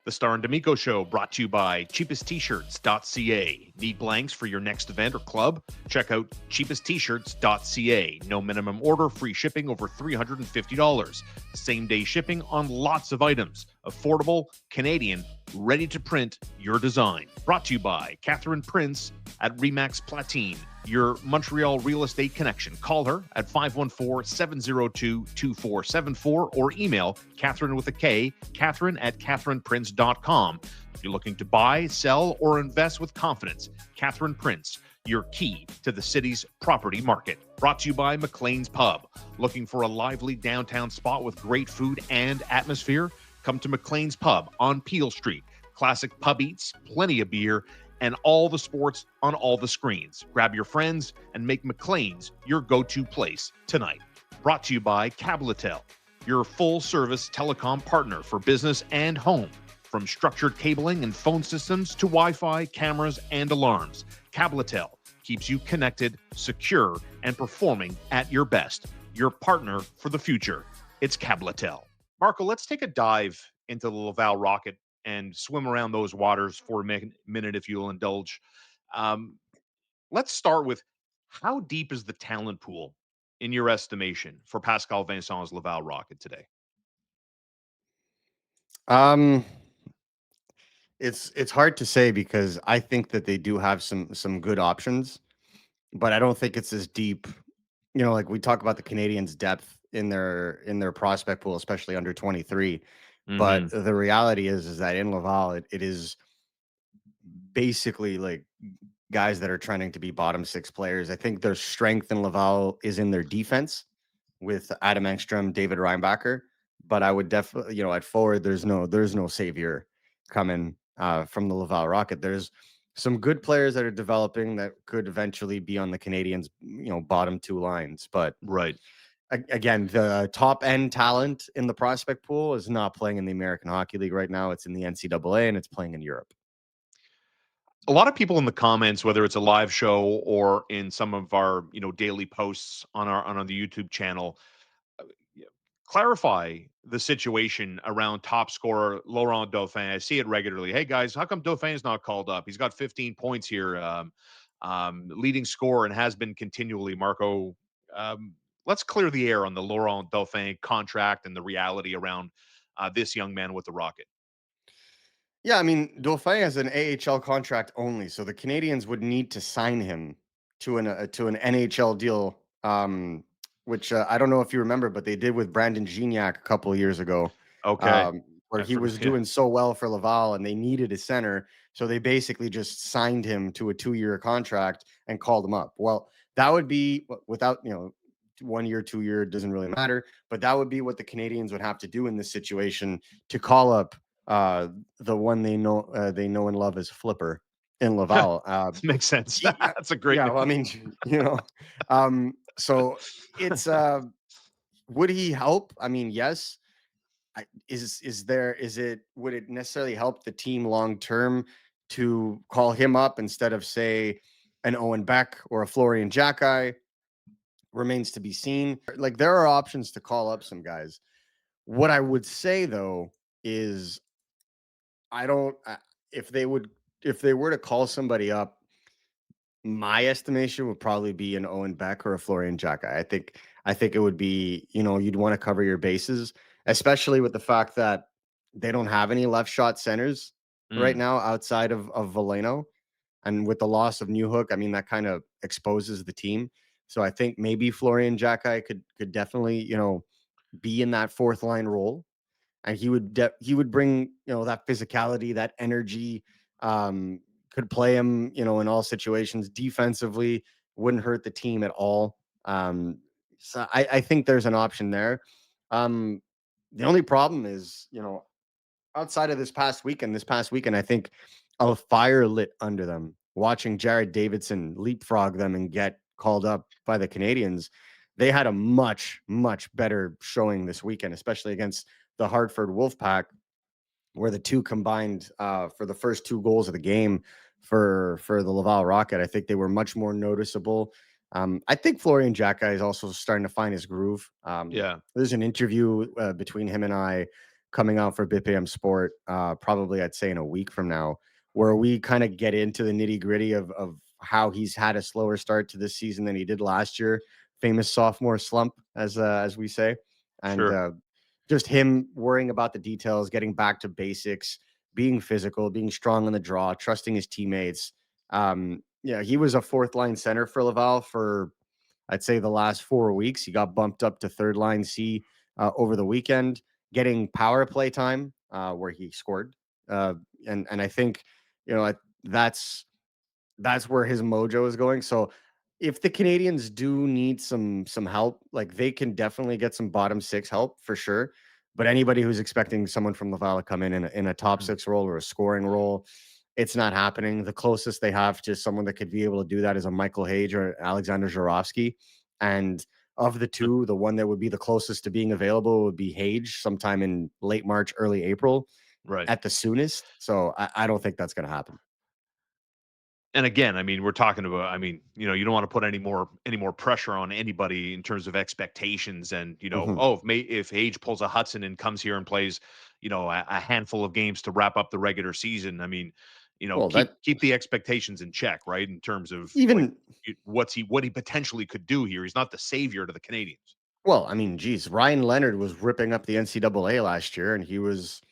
The Starr and D'Amico Show, brought to you by cheapesttshirts.ca. Need blanks for your next event or club? Check out cheapesttshirts.ca. No minimum order, free shipping over $350. Same-day shipping on lots of items. Affordable, Canadian, ready to print your design. Brought to you by Catherine Prince at Remax Platine, your Montreal real estate connection. Call her at 514-702-2474 or email Catherine with a K, Catherine at catherineprince.com. If you're looking to buy, sell, or invest with confidence, Catherine Prince, your key to the city's property market. Brought to you by McLean's Pub. Looking for a lively downtown spot with great food and atmosphere? Come to McLean's Pub on Peel Street. Classic pub eats, plenty of beer, and all the sports on all the screens. Grab your friends and make McLean's your go-to place tonight. Brought to you by Cabletel, your full-service telecom partner for business and home. From structured cabling and phone systems to Wi-Fi, cameras, and alarms, Cabletel keeps you connected, secure, and performing at your best. Your partner for the future. It's Cabletel. Marco, let's take a dive into the Laval Rocket and swim around those waters for a minute, if you'll indulge. Let's start with, how deep is the talent pool, in your estimation, for Pascal Vincent's Laval Rocket today? Um, it's hard to say because I think that they do have some good options, but I don't think it's as deep. Like we talk about the Canadians' depth in their prospect pool, especially under 23. But the reality is that in Laval, it is basically like guys that are trending to be bottom six players. I think their strength in Laval is in their defense with Adam Engstrom, David Reinbacher. But I would definitely, at forward, there's no savior coming from the Laval Rocket. There's some good players that are developing that could eventually be on the Canadians, bottom two lines. But Right. again, the top end talent in the prospect pool is not playing in the American Hockey League right now. It's in the NCAA and it's playing in Europe. A lot of people in the comments, whether it's a live show or in some of our, daily posts on the YouTube channel, yeah, clarify the situation around top scorer Laurent Dauphin. I see it regularly. Hey guys, how come Dauphin's not called up? He's got 15 points here, leading scorer, and has been continually. Marco, let's clear the air on the Laurent Dauphin contract and the reality around this young man with the Rocket. Yeah, I mean, Dauphin has an AHL contract only, so the Canadians would need to sign him to an NHL deal, which I don't know if you remember, but they did with Brandon Gignac a couple of years ago, Okay, where I he was forgot. Yeah. doing so well for Laval, and they needed a center, so they basically just signed him to a 2-year contract and called him up. Well, that would be without 1 year, 2 year, doesn't really matter, but that would be what the Canadians would have to do in this situation to call up uh, the one they know and love as Flipper in Laval. Makes sense. Yeah, That's a great yeah. name. Well, I mean, so it's would he help? I mean, yes. Would it necessarily help the team long term to call him up instead of say an Owen Beck or a Florian Jacki? Remains to be seen. Like there are options to call up some guys. What I would say though is I don't if they were to call somebody up, my estimation would probably be an Owen Beck or a Florian Jacki. I think it would be, you'd want to cover your bases, especially with the fact that they don't have any left shot centers right Mm. now outside of Veleno. And with the loss of Newhook, I mean, that kind of exposes the team. So I think maybe Florian Jacki could definitely, be in that fourth line role, and he would bring that physicality, that energy. Could play him in all situations. Defensively wouldn't hurt the team at all. So I think there's an option there. The only problem is outside of this past weekend I think a fire lit under them watching Jared Davidson leapfrog them and get called up by the Canadians. They had a much better showing this weekend, especially against the Hartford Wolfpack, where the two combined for the first 2 goals of the game for the Laval Rocket. I think they were much more noticeable. I think Florian Jacki is also starting to find his groove. Yeah. There's an interview between him and I a coming out for BPM Sport, probably I'd say in a week from now, where we kind of get into the nitty gritty of how he's had a slower start to this season than he did last year. Famous sophomore slump, as we say, and Sure. just him worrying about the details, getting back to basics, being physical, being strong on the draw, trusting his teammates. Yeah, he was a fourth line center for Laval for I'd say the last 4 weeks. He got bumped up to third line C over the weekend, getting power play time where he scored. Uh, and I think that's that's where his mojo is going. So if the Canadians do need some help, like they can definitely get some bottom six help for sure. But anybody who's expecting someone from Laval to come in a top Mhm. six role or a scoring role, it's not happening. The closest they have to someone that could be able to do that is a Michael Hage or Alexander Zharovsky. And of the two, the one that would be the closest to being available would be Hage sometime in late March, early April Right. at the soonest. So I don't think that's going to happen. And again, I mean, we're talking about, I mean, you don't want to put any more pressure on anybody in terms of expectations and, Hmm. oh, if Age pulls a Hudson and comes here and plays, a handful of games to wrap up the regular season. I mean, Well, keep the expectations in check, right? In terms of like even what he potentially could do here. He's not the savior to the Canadians. Well, I mean, geez, Ryan Leonard was ripping up the NCAA last year, and he was,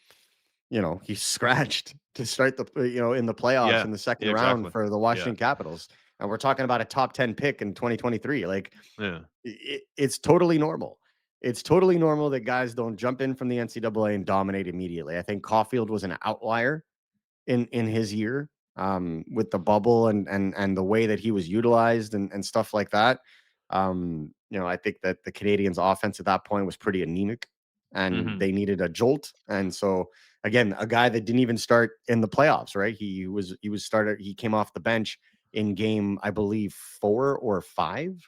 he scratched to start in the playoffs Yeah. in the second Yeah, round exactly. for the Yeah. Washington Capitals, and we're talking about a top 10 pick in 2023. Like, Yeah. it's totally normal. It's totally normal that guys don't jump in from the NCAA and dominate immediately. I think Caulfield was an outlier in his year with the bubble and the way that he was utilized and stuff like that. I think that the Canadians' offense at that point was pretty anemic, and Hmm. they needed a jolt. And so, again, a guy that didn't even start in the playoffs, right? He was started. He came off the bench in game, I believe, 4 or 5,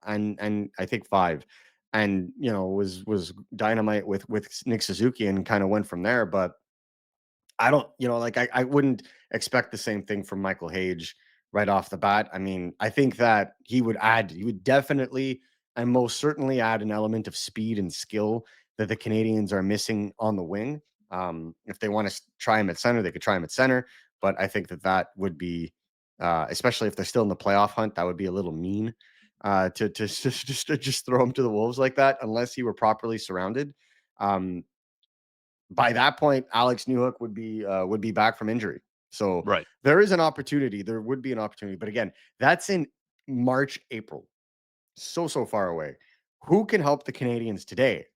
and I think 5, and was dynamite with Nick Suzuki and kind of went from there. But I don't, like I wouldn't expect the same thing from Michael Hage right off the bat. I mean, I think that he would definitely and most certainly add an element of speed and skill that the Canadians are missing on the wing. If they want to try him at center, they could try him at center, but I think that would be, especially if they're still in the playoff hunt, that would be a little mean to just throw him to the wolves like that unless he were properly surrounded. Um, by that point, Alex Newhook would be back from injury. So Right. there is an opportunity. There would be an opportunity, but again, that's in March, April. So far away. Who can help the Canadians today?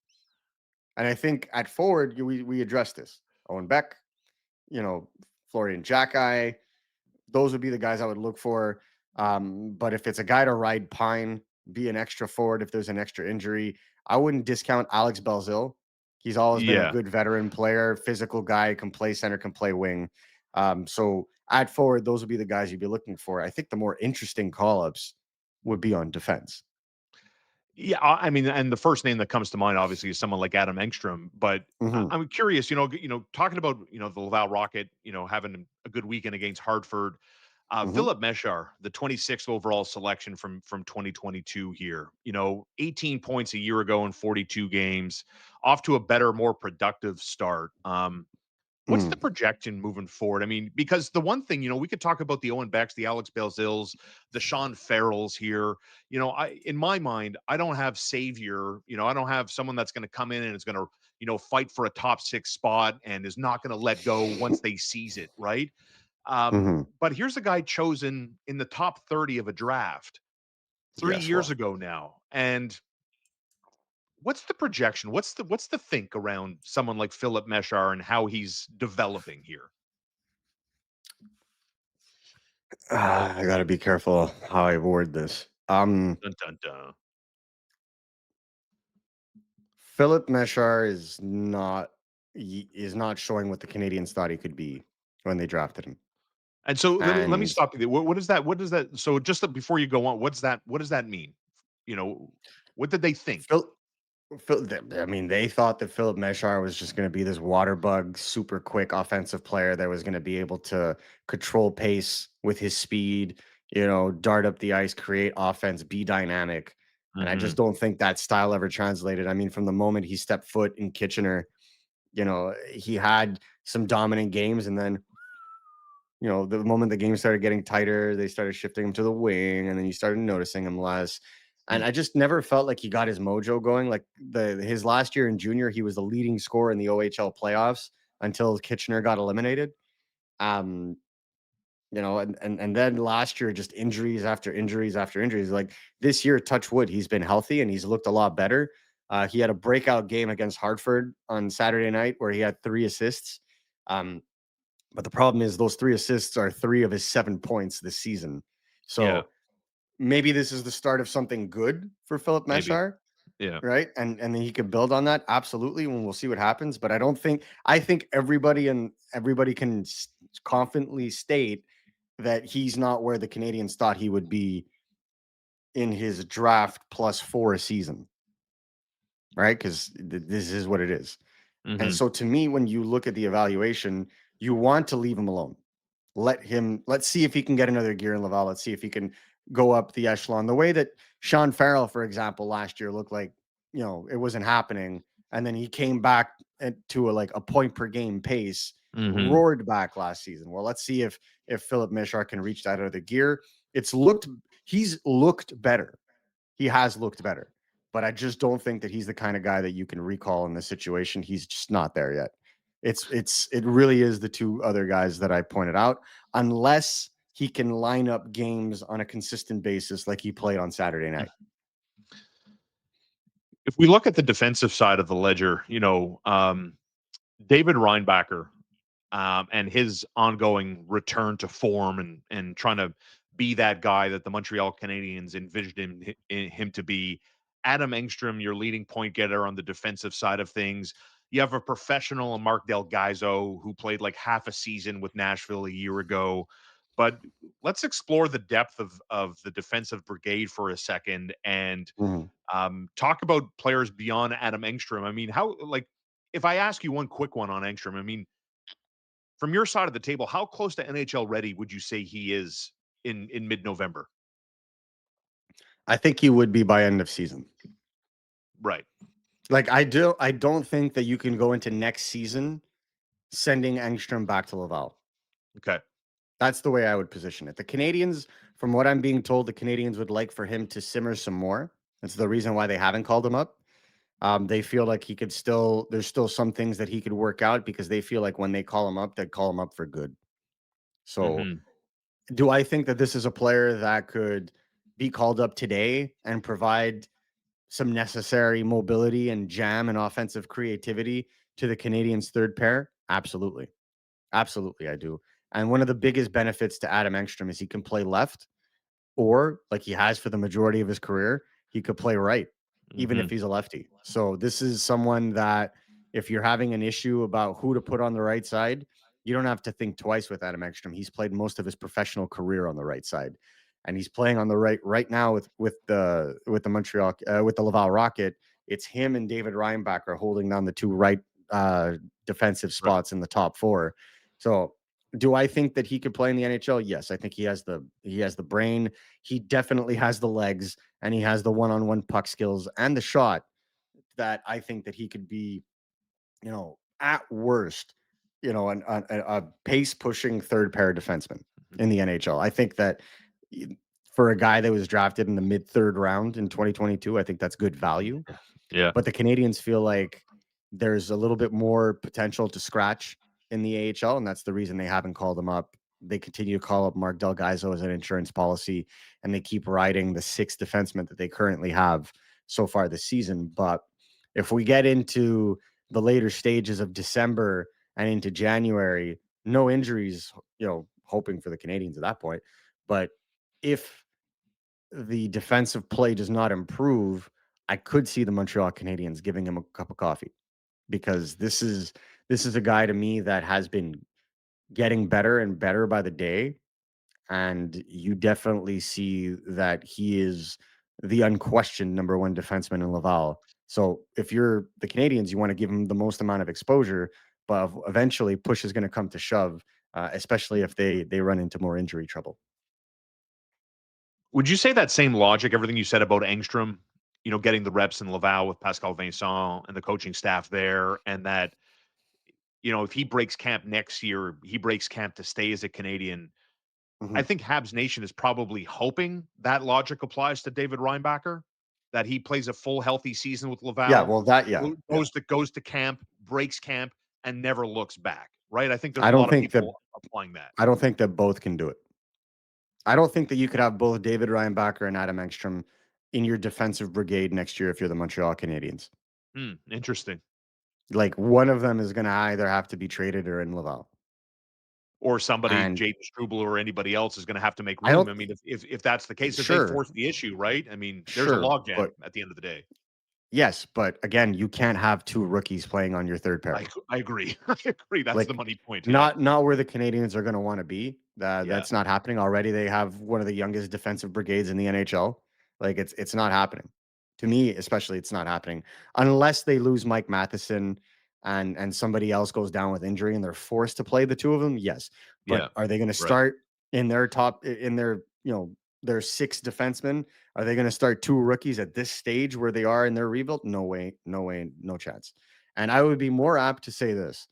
And I think at forward, we addressed this. Owen Beck, you know, Florian Jackeye, those would be the guys I would look for. But if it's a guy to ride Pine, be an extra forward if there's an extra injury, I wouldn't discount Alex Belzil. He's always been a Yeah. good veteran player, physical guy, can play center, can play wing. So at forward, those would be the guys you'd be looking for. I think the more interesting call ups would be on defense. Yeah, I mean, and the first name that comes to mind obviously is someone like Adam Engstrom. But Hmm. I'm curious, talking about the Laval Rocket, having a good weekend against Hartford. Hmm. Philippe Mesar, the 26th overall selection from 2022 here. 18 points a year ago in 42 games, off to a better, more productive start. What's the Mm. projection moving forward? I mean, because the one thing, we could talk about the Owen Becks, the Alex Belzils, the Sean Farrells here. In my mind, I don't have savior. I don't have someone that's going to come in and is going to, fight for a top six spot and is not going to let go once they seize it, right? Hmm. But here's a guy chosen in the top 30 of a draft 3 Yes, years well, ago now, and what's the projection? What's the think around someone like Philip Meshar and how he's developing here? I got to be careful how I word this. Dun, dun, dun. Philip Meshar is not showing what the Canadians thought he could be when they drafted him. And so let me And stop you there. What is that? What does that? So just before you go on, what's that? What does that mean? You know, what did they think? Phil, I mean, they thought that Philip Meshar was just going to be this water bug, super quick offensive player that was going to be able to control pace with his speed, dart up the ice, create offense, be dynamic. And I Hmm. just don't think that style ever translated. I mean, from the moment he stepped foot in Kitchener, he had some dominant games, and then the moment the game started getting tighter, they started shifting him to the wing, and then you started noticing him less. And Mm. I just never felt like he got his mojo going. Like his last year in junior, he was the leading scorer in the OHL playoffs until Kitchener got eliminated. Um, and then last year, just injuries after injuries after injuries. Like this year, touch wood, he's been healthy and he's looked a lot better. He had a breakout game against Hartford on Saturday night where he had 3 assists. But the problem is those 3 assists are 3 of his 7 points this season. Yeah, So maybe this is the start of something good for Philippe maybe. Mesar, Yeah. right? And then he could build on that. Absolutely. When we'll see what happens. But I think everybody can confidently state that he's not where the Canadians thought he would be in his draft +4 a season, right? Because this is what it is. And Hmm. so to me, when you look at the evaluation, you want to leave him alone. Let's see if he can get another gear in Laval. Let's see if he can go up the echelon. The way that Shaun Farrell, for example, last year looked like, it wasn't happening. And then he came back to like a point per game pace, Hmm. roared back last season. Well, let's see if Philippe Mesar can reach that other gear. He's looked better. He has looked better. But I just don't think that he's the kind of guy that you can recall in this situation. He's just not there yet. It really is the 2 other guys that I pointed out, unless he can line up games on a consistent basis like he played on Saturday night. If we look at the defensive side of the ledger, David Reinbacher, and his ongoing return to form and trying to be that guy that the Montreal Canadiens envisioned him to be. Adam Engstrom, your leading point getter on the defensive side of things. You have a professional, Mark Del Gaizo, who played like half a season with Nashville a year ago. But let's explore the depth of the defensive brigade for a second and Mhm. talk about players beyond Adam Engstrom. I mean, if I ask you one quick one on Engstrom, I mean, from your side of the table, how close to NHL ready would you say he is in mid-November? I think he would be by end of season. Right. Like I don't think that you can go into next season sending Engstrom back to Laval. Okay. That's the way I would position it. The Canadians, from what I'm being told, the Canadians would like for him to simmer some more. That's the reason why they haven't called him up. They feel like there's still some things that he could work out because they feel like when they call him up, they'd call him up for good. So, Mhm. do I think that this is a player that could be called up today and provide some necessary mobility and jam and offensive creativity to the Canadians' third pair? Absolutely. Absolutely, I do. And one of the biggest benefits to Adam Engstrom is he can play left, or like he has for the majority of his career, he could play right, even if Mhm. he's a lefty. So this is someone that if you're having an issue about who to put on the right side, you don't have to think twice with Adam Ekstrom. He's played most of his professional career on the right side, and he's playing on the right now with the Laval Rocket. It's him and David Reinbacher holding down the 2 right defensive Right. spots in the top 4. So do I think that he could play in the NHL? Yes, I think he has the brain. He definitely has the legs, and he has the one-on-one puck skills and the shot that I think that he could be, at worst, a pace pushing third pair defenseman Mhm. in the NHL. I think that for a guy that was drafted in the mid third round in 2022, I think that's good value. Yeah. But the Canadians feel like there's a little bit more potential to scratch in the AHL, and that's the reason they haven't called him up. They continue to call up Mark Del Gaizo as an insurance policy, and they keep riding the 6 defensemen that they currently have so far this season. But if we get into the later stages of December and into January, no injuries, hoping for the Canadians at that point. But if the defensive play does not improve, I could see the Montreal Canadiens giving him a cup of coffee because this is a guy to me that has been getting better and better by the day, and you definitely see that he is the unquestioned number 1 defenseman in Laval. So if you're the Canadians, you want to give him the most amount of exposure, but eventually push is going to come to shove, especially if they run into more injury trouble. Would you say that same logic, everything you said about Engstrom, getting the reps in Laval with Pascal Vincent and the coaching staff there, and that if he breaks camp next year, he breaks camp to stay as a Canadian. I Mhm. think Habs Nation is probably hoping that logic applies to David Reinbacher, that he plays a full healthy season with Yeah, Laval, well, that yeah, yeah. goes to camp, breaks camp, and never looks back. Right? I think there's I a don't lot of think that people applying that. I don't think that both can do it. I don't think that you could have both David Reinbacher and Adam Engstrom in your defensive brigade next year if you're the Montreal Canadiens. Interesting. Like one of them is going to either have to be traded or in Laval. Or somebody, And Jaden Struble or anybody else, is going to have to make I room. don't I mean, if that's the case, if they sure, force the issue, right? I mean, there's a sure, logjam but at the end of the day. yes, but again, you can't have two rookies playing on your third pairing. I agree. I agree. That's the Like money point. Yeah. not where the Canadians are going to want to be. Yeah. That's not happening already. They have one of the youngest defensive brigades in the NHL. Like it's not happening. To me, especially, it's not happening unless they lose Mike Matheson and somebody else goes down with injury and they're forced to play the two of them. Yes, Yeah. but are they going to Right. start in their top in their their six defensemen? Are they going to start two rookies at this stage where they are in their rebuild? No way, no way, no chance. And I would be more apt to say this.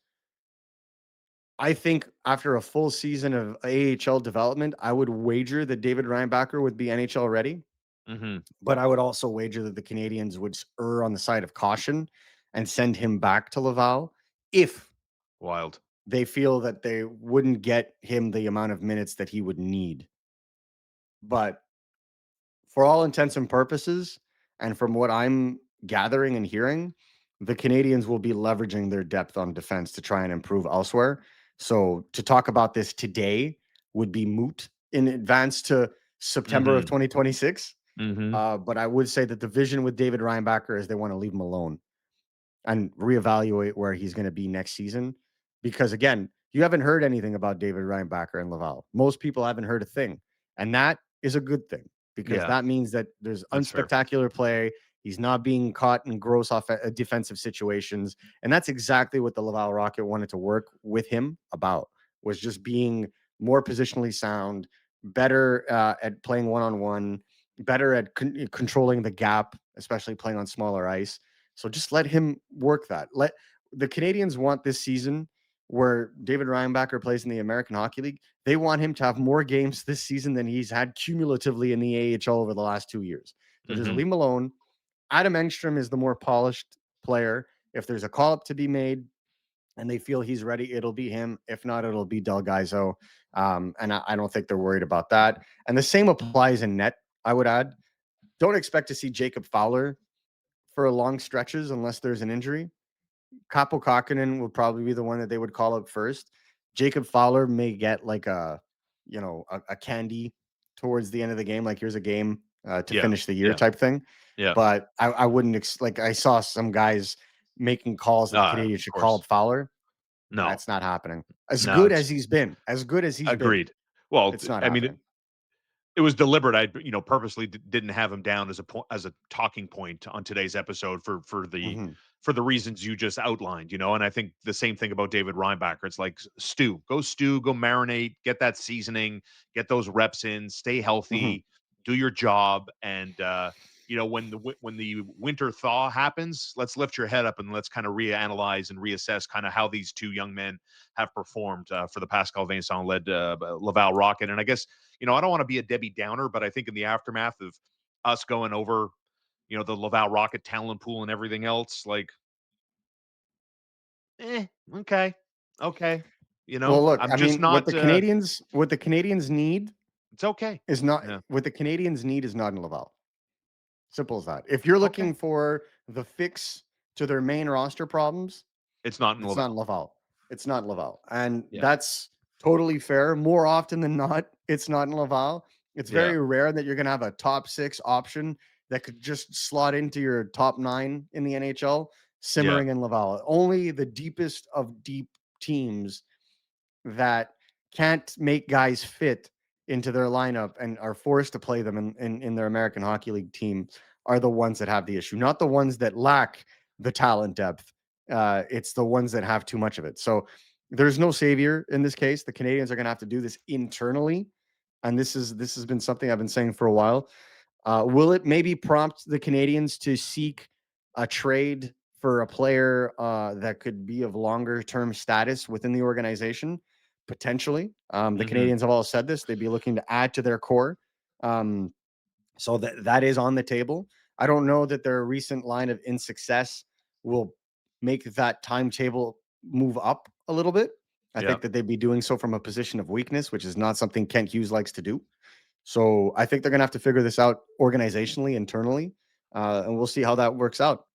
I think after a full season of AHL development, I would wager that David Reinbacher would be NHL ready, Hmm. but I would also wager that the Canadians would err on the side of caution and send him back to Laval if Wild. they feel that they wouldn't get him the amount of minutes that he would need. But for all intents and purposes, and from what I'm gathering and hearing, the Canadians will be leveraging their depth on defense to try and improve elsewhere. So to talk about this today would be moot in advance to September of Hmm. 2026. Hmm. But I would say that the vision with David Reinbacher is they want to leave him alone and reevaluate where he's going to be next season. Because again, you haven't heard anything about David Reinbacher and Laval. Most people haven't heard a thing. And that is a good thing because Yeah. that means that there's That's fair. unspectacular play. He's not being caught in gross defensive situations. And that's exactly what the Laval Rocket wanted to work with him about, was just being more positionally sound, better at playing one-on-one, better at controlling the gap, especially playing on smaller ice. So just let him work that. Let the Canadians want this season where David Reinbacher plays in the American Hockey League. They want him to have more games this season than he's had cumulatively in the AHL over the last 2 years. So just Hmm. leave him alone. Adam Engstrom is the more polished player. If there's a call up to be made and they feel he's ready, it'll be him. If not, it'll be Del Gaizo. And I don't think they're worried about that. And the same applies in net, I would add. Don't expect to see Jacob Fowler for long stretches unless there's an injury. Capo Kakinen would probably be the one that they would call up first. Jacob Fowler may get like a candy towards the end of the game, like here's a game to Yeah. finish the year Yeah. type thing. Yeah. But I wouldn't like I saw some guys making calls that the Canadians Of should call course. up Fowler. No. That's not happening. As No. good as It's he's been, agreed. Well, it's not I mean, happening. it was deliberate. I purposely didn't have him down as as a talking point on today's episode Hmm. for the reasons you just outlined. And I think the same thing about David Reinbacher. It's like stew, go marinate, get that seasoning, get those reps in, stay Hmm. healthy, do your job, and when the winter thaw happens, let's lift your head up and let's kind of reanalyze and reassess kind of how these two young men have performed for the Pascal Vincent led Laval Rocket. And I guess I don't want to be a Debbie Downer, but I think in the aftermath of us going over, the Laval Rocket talent pool and everything else, like, okay, okay, Well, look, I'm I just mean, not. what the Canadians need It's okay. is not Yeah. what the Canadians need is not in Laval. Simple as that. If you're Okay. looking for the fix to their main roster problems, It's not in it's not in Laval. Laval. It's not in Laval. And Yeah. that's totally fair. More often than not, it's not in Laval. It's Yeah. very rare that you're going to have a top six option that could just slot into your top nine in the NHL Yeah. simmering in Laval. Only the deepest of deep teams that can't make guys fit into their lineup and are forced to play them in their American Hockey League team are the ones that have the issue, not the ones that lack the talent depth. It's the ones that have too much of it. So there's no savior in this case. The Canadians are going to have to do this internally, and this has been something I've been saying for a while. Will it maybe prompt the Canadians to seek a trade for a player that could be of longer term status within the organization, potentially. The Canadiens have all said this; they'd be looking to add to their core. So that is on the table. I don't know that their recent line of insuccess will make that timetable move up a little bit. I Yeah. think that they'd be doing so from a position of weakness, which is not something Kent Hughes likes to do. So I think they're going to have to figure this out organizationally, internally, and we'll see how that works out.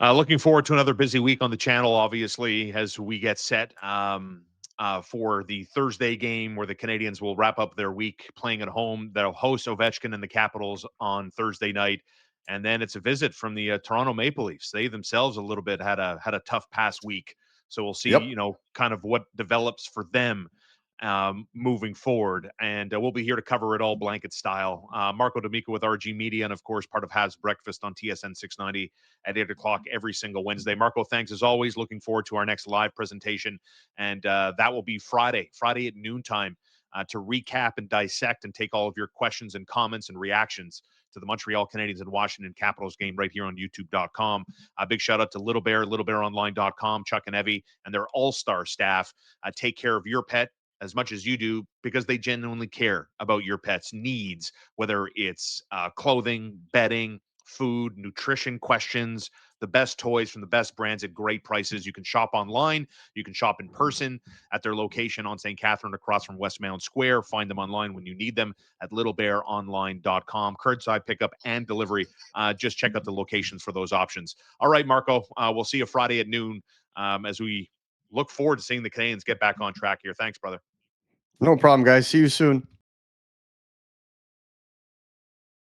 Looking forward to another busy week on the channel, obviously, as we get set for the Thursday game where the Canadiens will wrap up their week playing at home. They'll host Ovechkin and the Capitals on Thursday night. And then it's a visit from the Toronto Maple Leafs. They themselves a little bit had a tough past week. So we'll see, Yep. kind of what develops for them moving forward. And we'll be here to cover it all blanket style. Marco D'Amico with RG Media, and of course, part of Habs Breakfast on TSN 690 at 8 o'clock every single Wednesday. Marco, thanks as always. Looking forward to our next live presentation. And that will be Friday at noontime to recap and dissect and take all of your questions and comments and reactions to the Montreal Canadiens and Washington Capitals game right here on youtube.com. A big shout out to Little Bear, littlebearonline.com, Chuck and Evie, and their all-star staff. Take care of your pet as much as you do, because they genuinely care about your pet's needs, whether it's clothing, bedding, food, nutrition questions, the best toys from the best brands at great prices. You can shop online. You can shop in person at their location on St. Catherine across from Westmount Square. Find them online when you need them at littlebearonline.com. Curbside pickup and delivery. Just check out the locations for those options. All right, Marco, we'll see you Friday at noon as we look forward to seeing the Canadiens get back on track here. Thanks, brother. No problem, guys. See you soon.